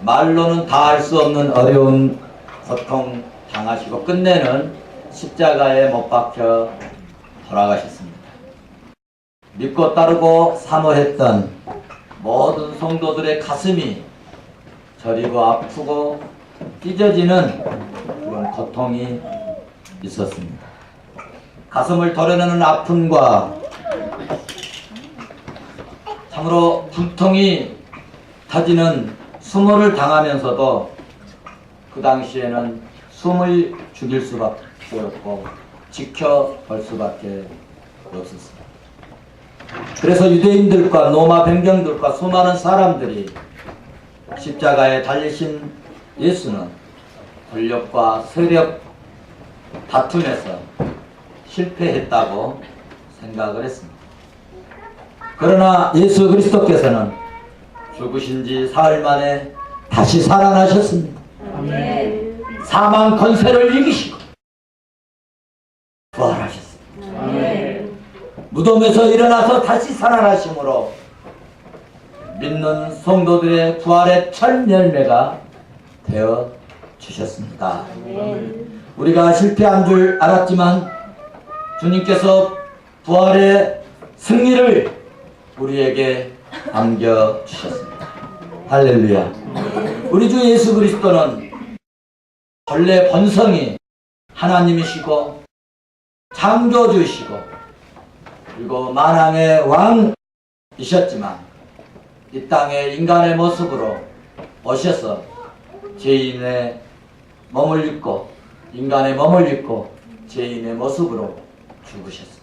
말로는 다 할 수 없는 어려운 고통 당하시고 끝내는 십자가에 못 박혀 돌아가셨습니다. 믿고 따르고 사모했던 모든 성도들의 가슴이 저리고 아프고 찢어지는 그런 고통이 있었습니다. 가슴을 도려내는 아픔과 참으로 불통이 터지는 수모를 당하면서도 그 당시에는 숨을 죽일 수밖에 없고 지켜볼 수밖에 없었습니다. 그래서 유대인들과 로마 병정들과 수많은 사람들이 십자가에 달리신 예수는 권력과 세력 다툼에서 실패했다고 생각을 했습니다. 그러나 예수 그리스도께서는 죽으신 지 사흘 만에 다시 살아나셨습니다. 아멘. 사망 권세를 이기시고 부활하셨습니다. 아멘. 무덤에서 일어나서 다시 살아나심으로 믿는 성도들의 부활의 첫 열매가 되어 주셨습니다. 아멘. 우리가 실패한 줄 알았지만 주님께서 부활의 승리를 우리에게 안겨주셨습니다. 할렐루야. 우리 주 예수 그리스도는 본래 본성이 하나님이시고 창조주이시고 그리고 만왕의 왕이셨지만 이 땅에 인간의 모습으로 오셔서 죄인의 몸을 입고 인간의 몸을 입고 죄인의 모습으로 죽으셨습니다.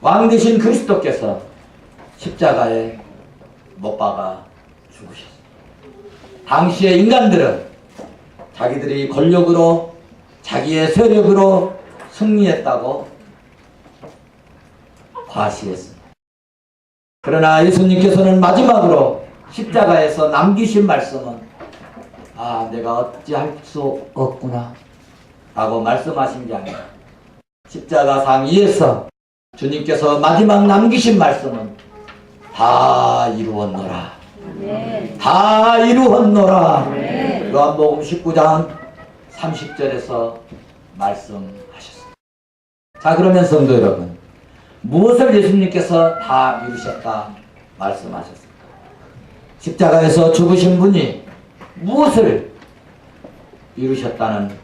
왕 되신 그리스도께서 십자가에 못 박아 죽으셨습니다. 당시의 인간들은 자기들이 권력으로 자기의 세력으로 승리했다고 과시했습니다. 그러나 예수님께서는 마지막으로 십자가에서 남기신 말씀은 내가 어찌할 수 없구나 라고 말씀하신 게 아니라 십자가상 위에서 주님께서 마지막 남기신 말씀은 다 이루었노라. 아멘. 다 이루었노라. 아멘. 요한복음 19장 30절에서 말씀하셨습니다. 자, 그러면 성도 여러분, 무엇을 예수님께서 다 이루셨다 말씀하셨습니까? 십자가에서 죽으신 분이 무엇을 이루셨다는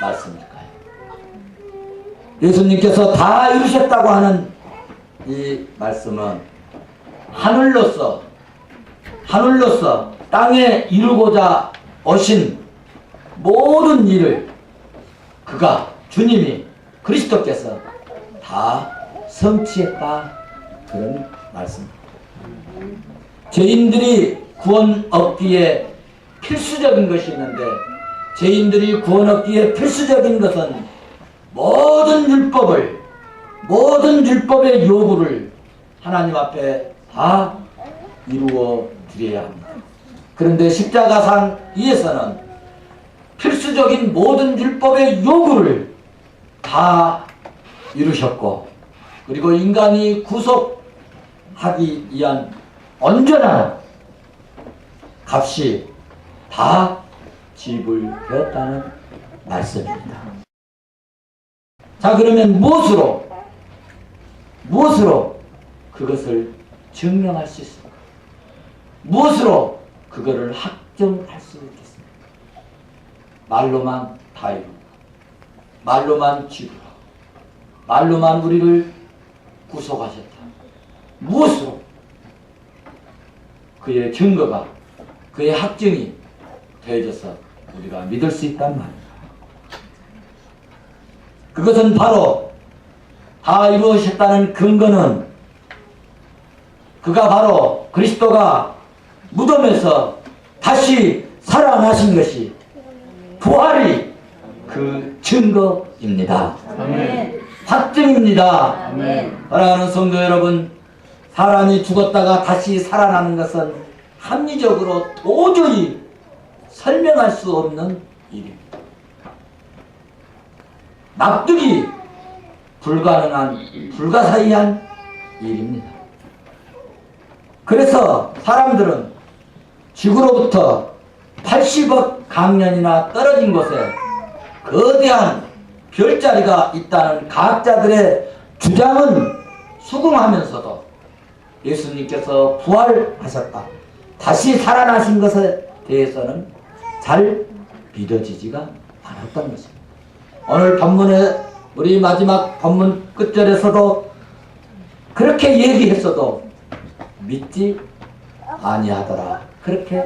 말씀일까요? 예수님께서 다 이루셨다고 하는 이 말씀은 하늘로서 땅에 이루고자 오신 모든 일을 그가 주님이 그리스도께서 다 성취했다 그런 말씀입니다. 죄인들이 구원 얻기에 필수적인 것이 있는데 죄인들이 구원 얻기에 필수적인 것은 모든 율법의 요구를 하나님 앞에 다 이루어 드려야 합니다. 그런데 십자가상 위에서는 필수적인 모든 율법의 요구를 다 이루셨고 그리고 인간이 구속하기 위한 온전한 값이 다 지불되었다는 말씀입니다. 자, 그러면 무엇으로 그것을 증명할 수 있습니까? 무엇으로 그거를 확정할 수 있겠습니까? 말로만 다 이루고 말로만 지불하고 말로만 우리를 구속하셨다. 무엇으로 그의 증거가 그의 확증이 되어져서 우리가 믿을 수 있단 말입니다. 그것은 바로 다 이루어졌다는 근거는 그가 바로 그리스도가 무덤에서 다시 살아나신 것이 부활이 그 증거입니다. 아멘. 확증입니다. 아멘. 사랑하는 성도 여러분, 사람이 죽었다가 다시 살아나는 것은 합리적으로 도저히 설명할 수 없는 일입니다. 납득이 불가사의한 일입니다. 그래서 사람들은 지구로부터 80억 강년이나 떨어진 곳에 거대한 별자리가 있다는 과학자들의 주장은 수긍하면서도 예수님께서 부활하셨다, 다시 살아나신 것에 대해서는 잘 믿어지지가 않았던 것입니다. 오늘 본문에 우리 마지막 본문 끝절에서도 그렇게 얘기했어도 믿지 아니하더라, 그렇게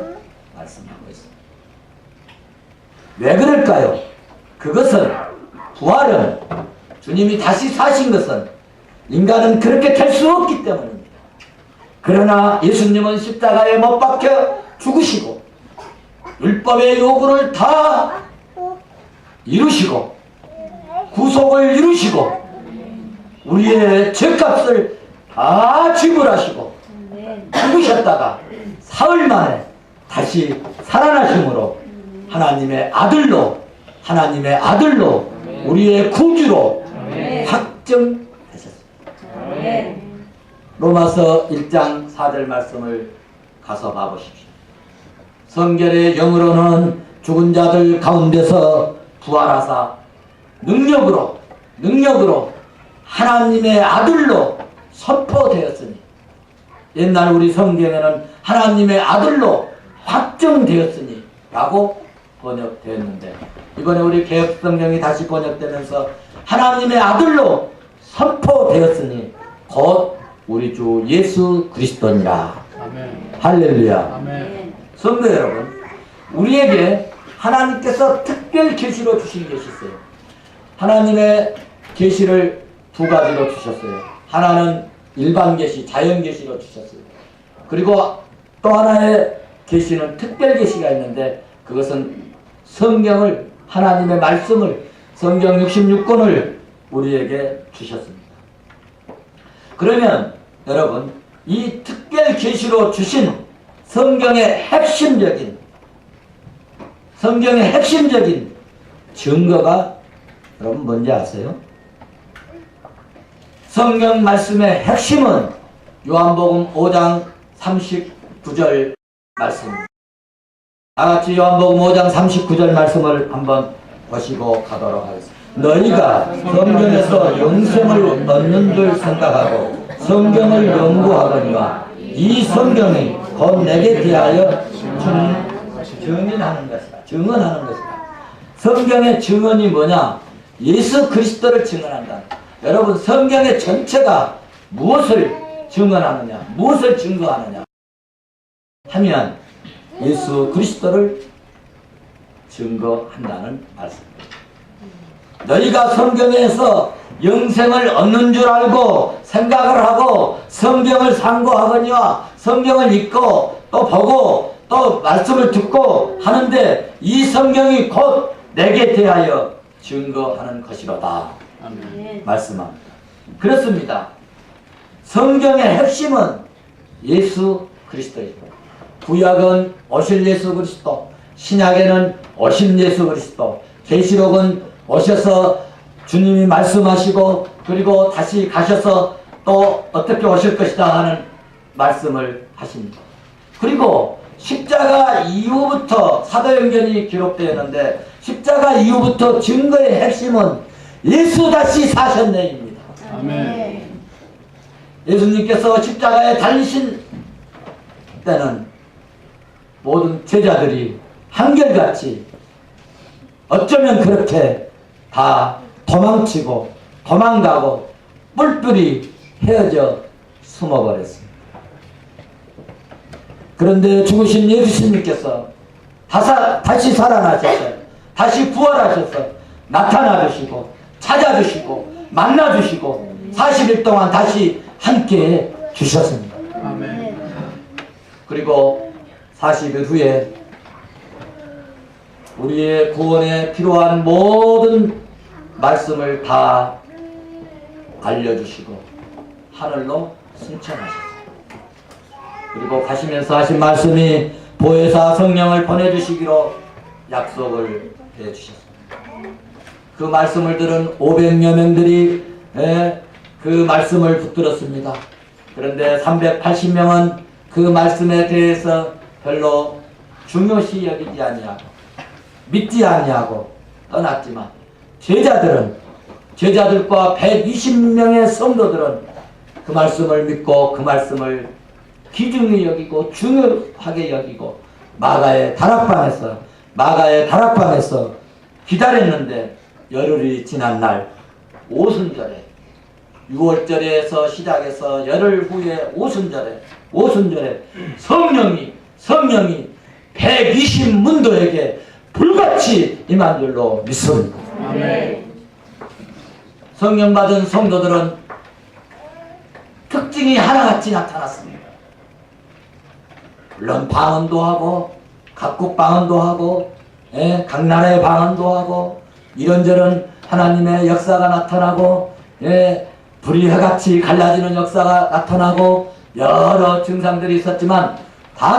말씀하고 있습니다. 왜 그럴까요? 그것은, 부활은, 주님이 다시 사신 것은 인간은 그렇게 될 수 없기 때문입니다. 그러나 예수님은 십자가에 못 박혀 죽으시고 율법의 요구를 다 이루시고 구속을 이루시고 우리의 죄값을 다 지불하시고 죽으셨다가 사흘 만에 다시 살아나심으로 하나님의 아들로 우리의 구주로 확정되셨습니다. 로마서 1장 4절 말씀을 가서 봐보십시오. 성결의 영으로는 죽은 자들 가운데서 부활하사 능력으로 하나님의 아들로 선포되었으니, 옛날 우리 성경에는 하나님의 아들로 확정되었으니 라고 번역되었는데, 이번에 우리 개혁성경이 다시 번역되면서 하나님의 아들로 선포되었으니 곧 우리 주 예수 그리스도니라. 아멘. 할렐루야. 아멘. 성도 여러분, 우리에게 하나님께서 특별 계시로 주신 것이 있어요. 하나님의 계시를 두 가지로 주셨어요. 하나는 일반 계시, 자연 계시로 주셨어요. 그리고 또 하나의 계시는 특별 계시가 있는데, 그것은 성경을, 하나님의 말씀을, 성경 66권을 우리에게 주셨습니다. 그러면 여러분, 이 특별 계시로 주신 성경의 핵심적인 증거가 여러분 뭔지 아세요? 성경 말씀의 핵심은 요한복음 5장 39절 말씀입니다. 다같이 요한복음 5장 39절 말씀을 한번 보시고 가도록 하겠습니다. 너희가 성경에서 영생을 얻는 줄 생각하고 성경을 연구하거니와 이 성경이 곧 내게 대하여 증언하는 것이다. 성경의 증언이 뭐냐? 예수 그리스도를 증언한다. 여러분, 성경의 전체가 무엇을 증언하느냐, 무엇을 증거하느냐 하면 예수 그리스도를 증거한다는 말씀입니다. 너희가 성경에서 영생을 얻는 줄 알고 생각을 하고 성경을 상고하거니와 성경을 읽고 또 보고 또 말씀을 듣고 하는데 이 성경이 곧 내게 대하여 증거하는 것이로다. 아멘. 말씀합니다. 그렇습니다. 성경의 핵심은 예수 그리스도입니다. 구약은 오실 예수 그리스도, 신약에는 오신 예수 그리스도, 계시록은 오셔서 주님이 말씀하시고 그리고 다시 가셔서 또 어떻게 오실 것이다 하는 말씀을 하십니다. 그리고 십자가 이후부터 사도행전이 기록되었는데, 십자가 이후부터 증거의 핵심은 예수 다시 사셨네입니다. 아멘. 예수님께서 십자가에 달리신 때는 모든 제자들이 한결같이 어쩌면 그렇게 다 도망치고 도망가고 뿔뿔이 헤어져 숨어버렸습니다. 그런데 죽으신 예수님께서 다시 살아나셨어요. 다시 부활하셔서 나타나주시고 찾아주시고 만나주시고 40일 동안 다시 함께 주셨습니다. 아멘. 그리고 40일 후에 우리의 구원에 필요한 모든 말씀을 다 알려주시고 하늘로 승천하셨어요. 그리고 가시면서 하신 말씀이 보혜사 성령을 보내주시기로 약속을 해주셨습니다. 그 말씀을 들은 500여 명들이 그 말씀을 붙들었습니다. 그런데 380명은 그 말씀에 대해서 별로 중요시 여기지 아니하고 믿지 아니하고 떠났지만 제자들과 120명의 성도들은 그 말씀을 믿고 그 말씀을 귀중히 여기고 중요하게 여기고 마가의 다락방에서 기다렸는데 열흘이 지난 날 오순절에 6월절에서 시작해서 열흘 후에 오순절에 성령이 120문도에게 불같이 임한 줄로 믿습니다. 아멘. 성령 받은 성도들은 특징이 하나같이 나타났습니다. 물론 방언도 하고 각국 방언도 하고 각 나라의 방언도 하고 이런저런 하나님의 역사가 나타나고 불이 해같이 갈라지는 역사가 나타나고 여러 증상들이 있었지만 다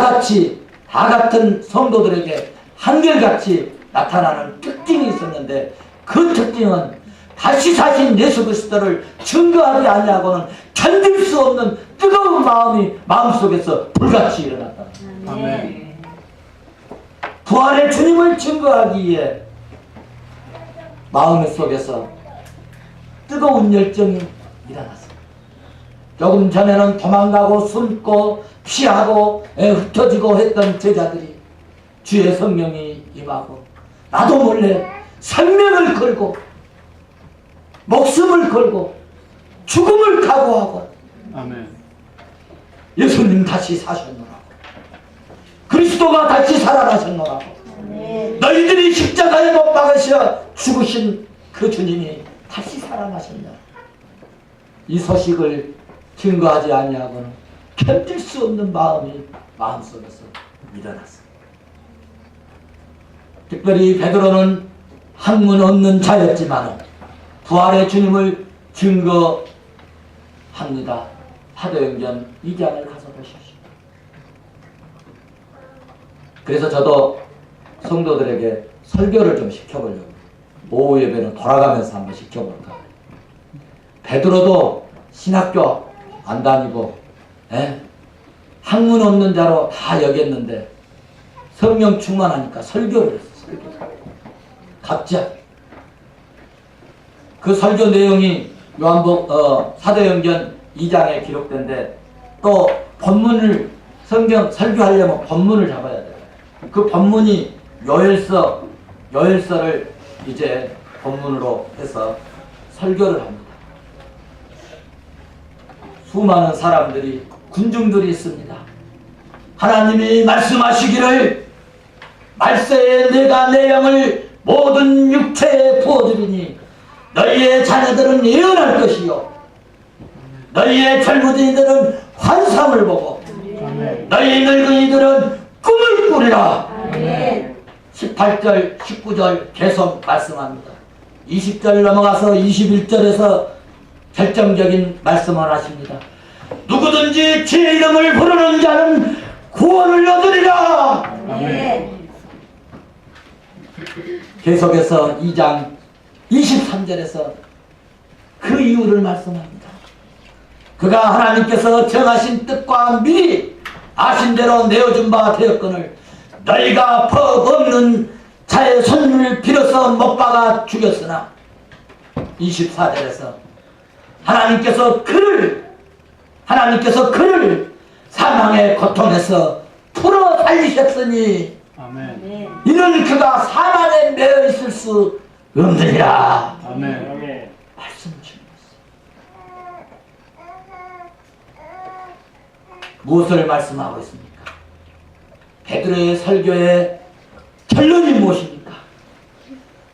같은 성도들에게 한결같이 나타나는 특징이 있었는데 그 특징은 다시 사신 예수 그리스도를 증거하지 아니하고는 견딜 수 없는 뜨거운 마음이 마음속에서 불같이 일어났다. 아멘. 부활의 주님을 증거하기 위해 마음속에서 뜨거운 열정이 일어났습니다. 조금 전에는 도망가고 숨고 피하고 흩어지고 했던 제자들이 주의 성령이 임하고 나도 몰래 생명을 걸고 목숨을 걸고 죽음을 각오하고 아멘. 예수님 다시 사셨노라고 그리스도가 다시 살아나셨노라고 너희들이 십자가에 못 박으셔 죽으신 그 주님이 다시 살아나셨노라 이 소식을 증거하지 아니하고는 견딜 수 없는 마음이 마음속에서 일어났습니다. 특별히 베드로는 학문 없는 자였지만 부활의 주님을 증거합니다. 사도행전 2장을 가서 보십시오. 그래서 저도 성도들에게 설교를 좀 시켜보려고 오후 예배는 돌아가면서 한번 시켜볼까. 베드로도 신학교 안 다니고 학문 없는 자로 다 여겼는데 성령 충만하니까 설교를 했어. 갑자기 그 설교 내용이 사도행전 2장에 기록된데 또 본문을 성경 설교하려면 본문을 잡아야 돼요. 그 본문이 요엘서를 이제 본문으로 해서 설교를 합니다. 수많은 사람들이 군중들이 있습니다. 하나님이 말씀하시기를 말세에 내가 내 영을 모든 육체에 부어주리니 너희의 자녀들은 예언할 것이요 너희의 젊은이들은 환상을 보고 너희 늙은이들은 꿈을 꾸리라. 18절 19절 계속 말씀합니다. 20절 넘어가서 21절에서 결정적인 말씀을 하십니다. 누구든지 제 이름을 부르는 자는 구원을 얻으리라. 아멘. 계속해서 2장 23절에서 그 이유를 말씀합니다. 그가 하나님께서 정하신 뜻과 미리 아신 대로 내어준 바 되었거늘 너희가 법 없는 자의 손을 빌어서 못 박아 죽였으나 24절에서 하나님께서 그를 사망의 고통에서 풀어 살리셨으니 아멘. 이는 그가 사망에 매여 있을 수 없느니라. 아멘. 말씀 주셨어요. 무엇을 말씀하고 있습니까? 베드로의 설교의 결론이 무엇입니까?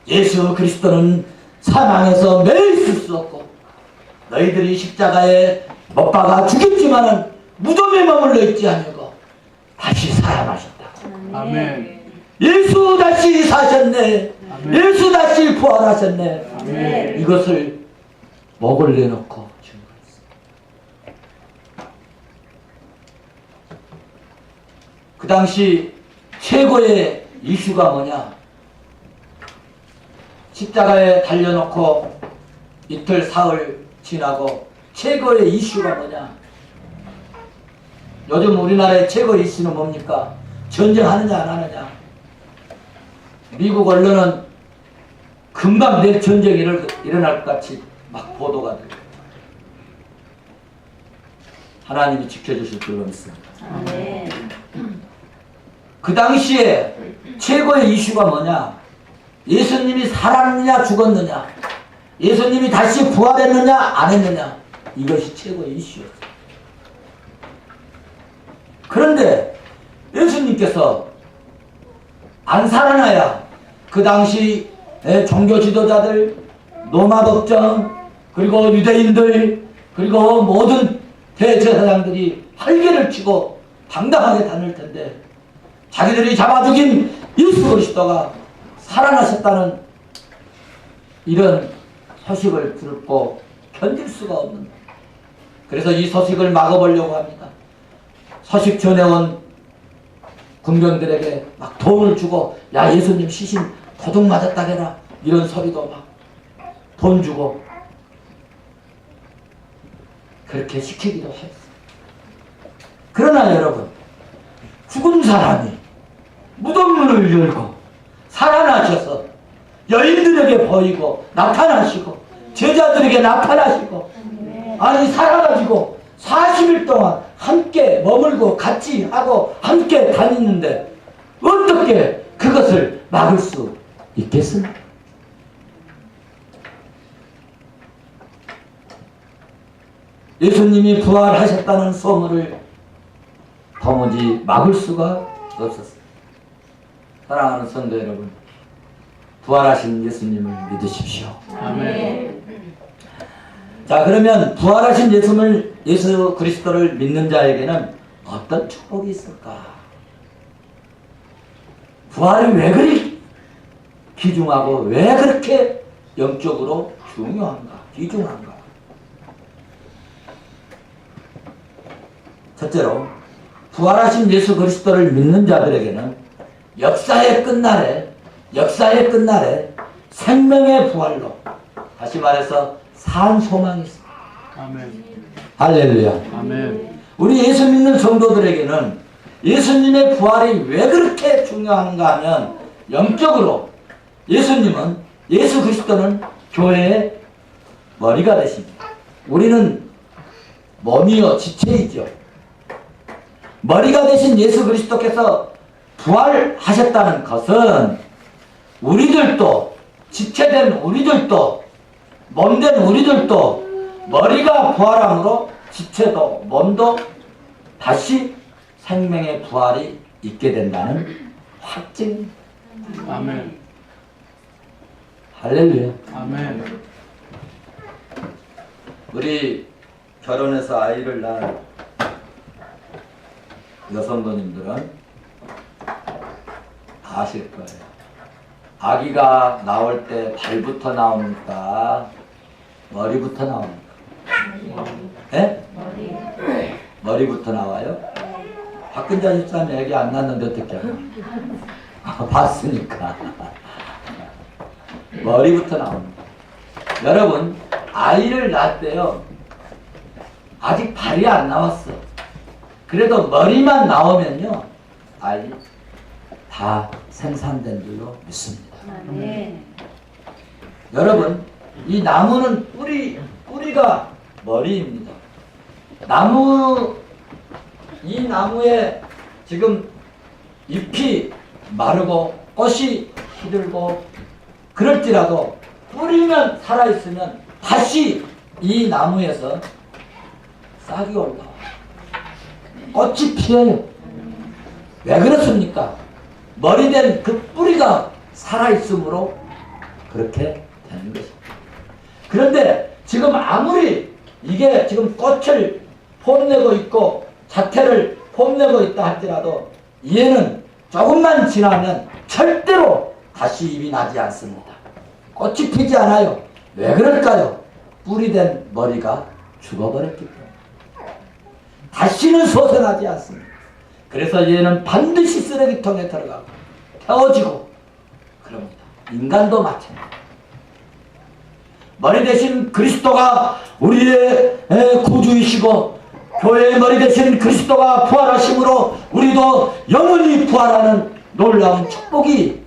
예수 그리스도는 사망에서 매여 있을 수 없고 너희들이 십자가에 못 박아 죽였지만은 무덤에 머물러 있지 아니고 다시 살아나셨다. 아멘. 예수 다시 사셨네. 아멘. 예수 다시 부활하셨네. 아멘. 이것을 목을 내놓고 증거했습니다. 그 당시 최고의 이슈가 뭐냐? 십자가에 달려놓고 이틀 사흘 지나고 최고의 이슈가 뭐냐? 요즘 우리나라의 최고의 이슈는 뭡니까? 전쟁하느냐 안 하느냐. 미국 언론은 금방 내일 전쟁이 일어날 것 같이 막 보도가 돼요. 하나님이 지켜주실 줄로 믿습니다. 아멘. 그 당시에 최고의 이슈가 뭐냐? 예수님이 살았느냐 죽었느냐? 예수님이 다시 부활했느냐 안 했느냐? 이것이 최고의 이슈였어요. 그런데 예수님께서 안 살아나야 그 당시 종교 지도자들, 로마 법정, 그리고 유대인들, 그리고 모든 대제사장들이 활개를 치고 당당하게 다닐 텐데 자기들이 잡아 죽인 예수 그리스도가 살아나셨다는 이런 소식을 듣고 견딜 수가 없는, 그래서 이 소식을 막아보려고 합니다. 소식 전해온 군병들에게 막 돈을 주고, 야 예수님 시신 도둑 맞았다 해라, 이런 소리도 막 돈 주고 그렇게 시키기도 했어요. 그러나 여러분, 죽은 사람이 무덤문을 열고 살아나셔서 여인들에게 보이고 나타나시고 제자들에게 나타나시고, 아니 살아가지고 40일 동안 함께 머물고 같이 하고 함께 다니는데 어떻게 그것을 막을 수 있겠습니까? 예수님이 부활하셨다는 소문을 도무지 막을 수가 없었습니다. 사랑하는 성도 여러분, 부활하신 예수님을 믿으십시오. 아멘. 자, 그러면 부활하신 예수 그리스도를 믿는 자에게는 어떤 축복이 있을까? 부활이 왜 그리 귀중하고 왜 그렇게 영적으로 중요한가? 귀중한가? 첫째로, 부활하신 예수 그리스도를 믿는 자들에게는 역사의 끝날에 생명의 부활로, 다시 말해서 산 소망이 있습니다. 아멘. 할렐루야. 아멘. 우리 예수 믿는 성도들에게는 예수님의 부활이 왜 그렇게 중요한가 하면, 영적으로 예수 그리스도는 교회의 머리가 되십니다. 우리는 몸이요 지체이죠. 머리가 되신 예수 그리스도께서 부활하셨다는 것은 우리들도, 지체된 우리들도, 몸된 우리들도 머리가 부활함으로 지체도 몸도 다시 생명의 부활이 있게 된다는 확증. 아멘. 할렐루야. 아멘. 우리 결혼해서 아이를 낳은 여성분들은 아실 거예요. 아기가 나올 때 발부터 나옵니까? 머리부터 나옵니까? 예? 머리부터 나와요? 박근자 집사님 애기 안 낳는데 어떻게 하나? 봤으니까. 머리부터 나옵니다. 여러분, 아이를 낳았대요. 아직 발이 안 나왔어. 그래도 머리만 나오면요, 아이 다 생산된 줄로 믿습니다. 아멘. 여러분, 이 나무는 뿌리가 머리입니다. 이 나무에 지금 잎이 마르고 꽃이 시들고 그럴지라도 뿌리만 살아있으면 다시 이 나무에서 싹이 올라와요. 꽃이 피어요. 왜 그렇습니까? 머리된 그 뿌리가 살아있으므로 그렇게 되는 것입니다. 그런데 지금 아무리 이게 지금 꽃을 폼내고 있고 자태를 폼내고 있다 할지라도 얘는 조금만 지나면 절대로 다시 잎이 나지 않습니다. 꽃이 피지 않아요. 왜 그럴까요? 뿌리된 머리가 죽어버렸기 때문에 다시는 솟아나지 않습니다. 그래서 얘는 반드시 쓰레기통에 들어가고 태워지고 그럽니다. 인간도 마찬가지입니다. 머리 대신 그리스도가 우리의 구주이시고 교회의 머리 되신 그리스도가 부활하심으로 우리도 영원히 부활하는 놀라운 축복이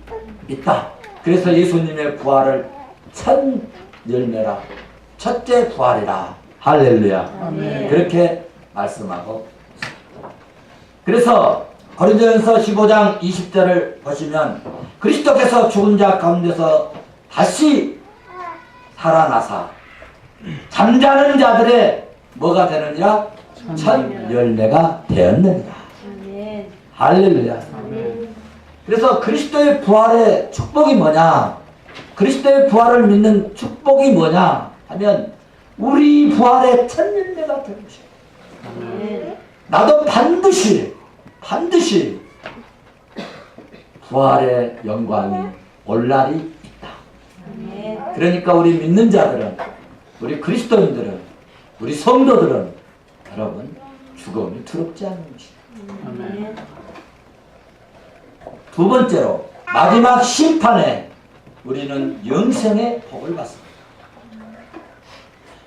있다. 그래서 예수님의 부활을 첫 열매라, 첫째 부활이라. 할렐루야. 아멘. 그렇게 말씀하고 있습니다. 그래서 고린도전서 15장 20절을 보시면 그리스도께서 죽은 자 가운데서 다시 살아나사 잠자는 자들의 뭐가 되느니라? 첫 열매가 되었느니라. 아멘. 할렐루야. 아멘. 그래서 그리스도의 부활의 축복이 뭐냐? 그리스도의 부활을 믿는 축복이 뭐냐? 하면 우리 부활의 첫 열매가 되는 것이야. 아멘. 나도 반드시 부활의 영광이 올 날이 있다. 아멘. 그러니까 우리 믿는 자들은, 우리 그리스도인들은, 우리 성도들은 여러분 죽음이 두렵지 않는 것이다. 아멘. 두 번째로 마지막 심판에 우리는 영생의 복을 받습니다.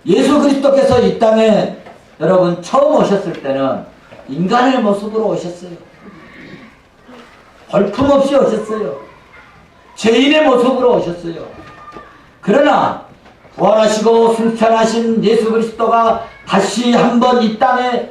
예수 그리스도께서 이 땅에 여러분 처음 오셨을 때는 인간의 모습으로 오셨어요. 볼품없이 오셨어요. 죄인의 모습으로 오셨어요. 그러나 부활하시고 승천하신 예수 그리스도가 다시 한번 이 땅에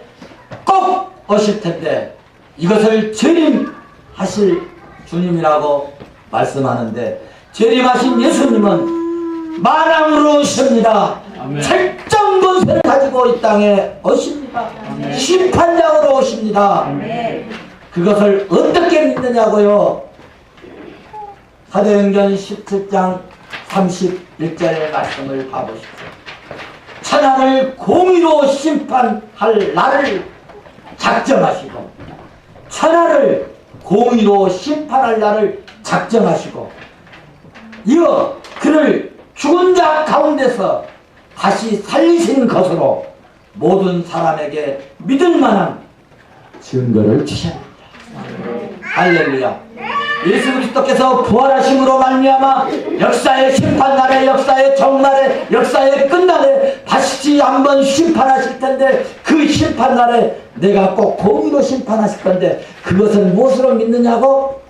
꼭 오실 텐데 이것을 재림하실 주님이라고 말씀하는데, 재림하신 예수님은 만왕으로 오십니다. 아멘. 철정 권세를 가지고 이 땅에 오십니다. 아멘. 심판장으로 오십니다. 아멘. 그것을 어떻게 믿느냐고요? 사도행전 17장 31절의 말씀을 봐보십시오. 천하를 공의로 심판할 날을 작정하시고, 천하를 공의로 심판할 날을 작정하시고, 이어 그를 죽은 자 가운데서 다시 살리신 것으로 모든 사람에게 믿을 만한 증거를 주셨습니다. 할렐루야. 예수 그리스도께서 부활하심으로 말미암아 역사의 심판날에, 역사의 종말에, 역사의 끝날에 다시 한번 심판하실 텐데, 그 심판날에 내가 꼭 공의로 심판하실 건데 그것을 무엇으로 믿느냐고?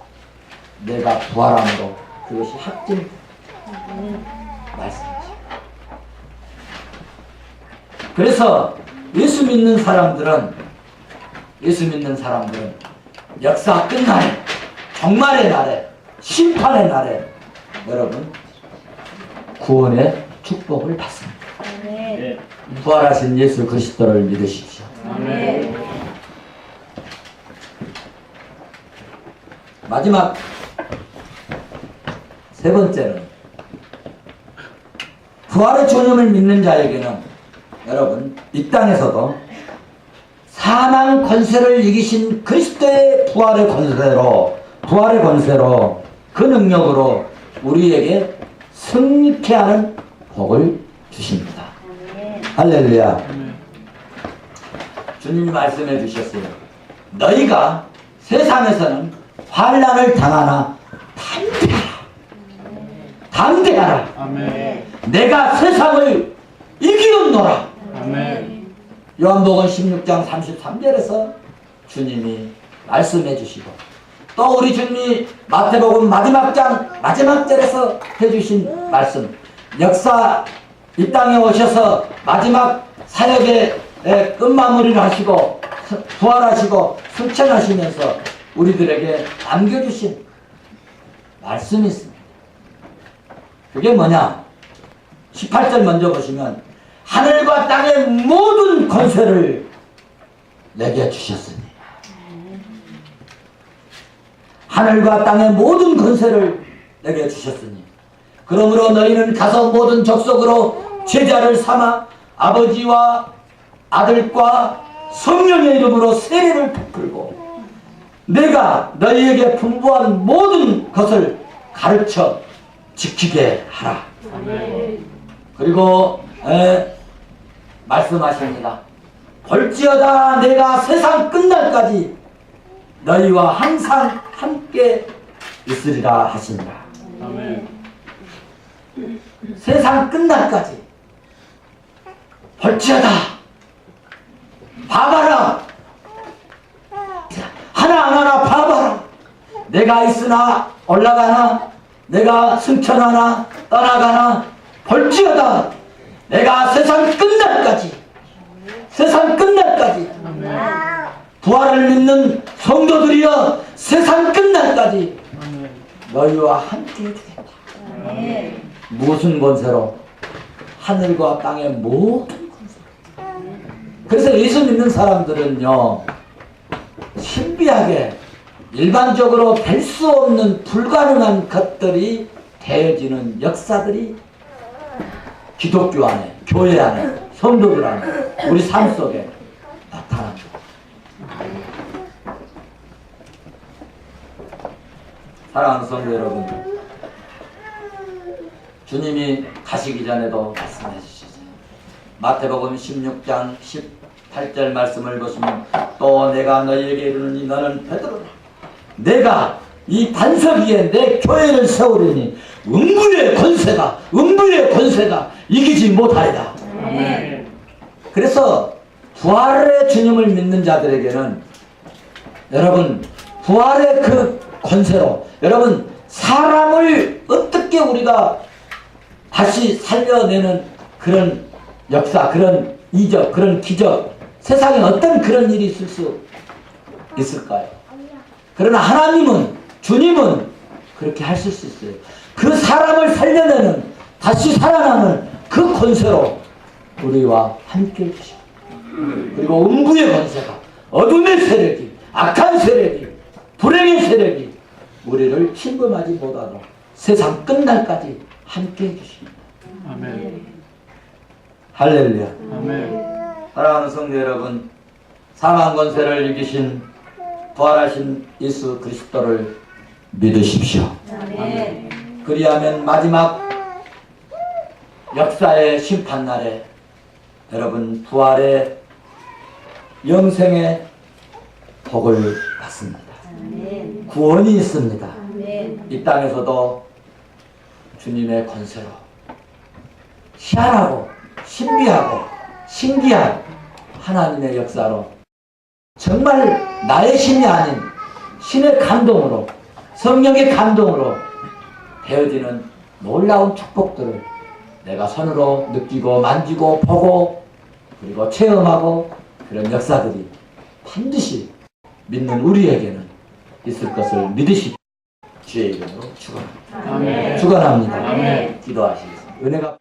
내가 부활함으로 그것이 확증 말씀이십니다. 그래서 예수 믿는 사람들은 역사 끝날에, 종말의 날에, 심판의 날에 여러분 구원의 축복을 받습니다. 아멘. 부활하신 예수 그리스도를 믿으십시오. 아멘. 마지막 세 번째는 부활의 주님을 믿는 자에게는 여러분 이 땅에서도 사망 권세를 이기신 그리스도의 부활의 권세로 그 능력으로 우리에게 승리케 하는 복을 주십니다. 아멘. 할렐루야. 아멘. 주님이 말씀해 주셨어요. 너희가 세상에서는 환난을 당하나 담대하라. 아멘. 내가 세상을 이기었노라. 아멘. 요한복음 16장 33절에서 주님이 말씀해 주시고, 또 우리 주님이 마태복음 마지막 절에서 해주신 말씀, 역사 이 땅에 오셔서 마지막 사역의 끝마무리를 하시고 부활하시고 승천하시면서 우리들에게 남겨주신 말씀이 있습니다. 그게 뭐냐? 18절 먼저 보시면 하늘과 땅의 모든 권세를 내게 주셨으니, 하늘과 땅의 모든 권세를 내게 주셨으니 그러므로 너희는 가서 모든 족속으로 제자를 삼아 아버지와 아들과 성령의 이름으로 세례를 베풀고 내가 너희에게 분부한 모든 것을 가르쳐 지키게 하라. 아멘. 그리고 말씀하십니다. 볼지어다 내가 세상 끝날까지 너희와 항상 함께 있으리라 하신다. 아멘. 세상 끝날까지 볼지어다 봐봐라. 하나하나 봐봐라. 내가 있으나 올라가나 내가 승천하나 떠나가나 볼지어다 내가 세상 끝날까지 부활을 믿는 성도들이여 세상 끝날까지 아멘. 너희와 함께 해주겠다. 아멘. 무슨 권세로? 하늘과 땅의 모든 권세로. 그래서 예수 믿는 사람들은요 신비하게 일반적으로 될 수 없는 불가능한 것들이 되어지는 역사들이 기독교 안에, 교회 안에, 성도들 안에, 우리 삶 속에 나타납니다. 사랑하는 성도 여러분, 주님이 가시기 전에도 말씀해 주시죠. 마태복음 16장 18절 말씀을 보시면 또 내가 너희에게 이르노니 너는 베드로라. 내가 이 반석 위에 내 교회를 세우리니 음부의 권세가 이기지 못하리라. 아멘. 그래서 부활의 주님을 믿는 자들에게는 여러분 부활의 그 권세로 여러분 사람을 어떻게 우리가 다시 살려내는 그런 역사, 그런 이적, 그런 기적, 세상에 어떤 그런 일이 있을 수 있을까요? 그러나 하나님은, 주님은 그렇게 하실 수 있어요. 그 사람을 살려내는, 다시 살아나는 그 권세로 우리와 함께 해주시고, 그리고 음부의 권세가, 어둠의 세력이, 악한 세력이, 불행의 세력이 우리를 침범하지 못하도록 세상 끝날까지 함께 해주십니다. 아멘. 할렐루야. 아멘. 사랑하는 성도 여러분, 사망 권세를 이기신 부활하신 예수 그리스도를 믿으십시오. 아멘. 그리하면 마지막 역사의 심판날에 여러분 부활의 영생의 복을 받습니다. 아멘. 구원이 있습니다. 아멘. 이 땅에서도 주님의 권세로 희한하고 신비하고 신기한 하나님의 역사로 정말 나의 힘이 아닌 신의 감동으로 성령의 감동으로 되어지는 놀라운 축복들을 내가 손으로 느끼고 만지고 보고 그리고 체험하고 그런 역사들이 반드시 믿는 우리에게는 있을 것을 믿으시고 주의 이름으로 축원합니다. 아멘. 축원합니다. 아멘. 기도하시겠습니다. 은혜가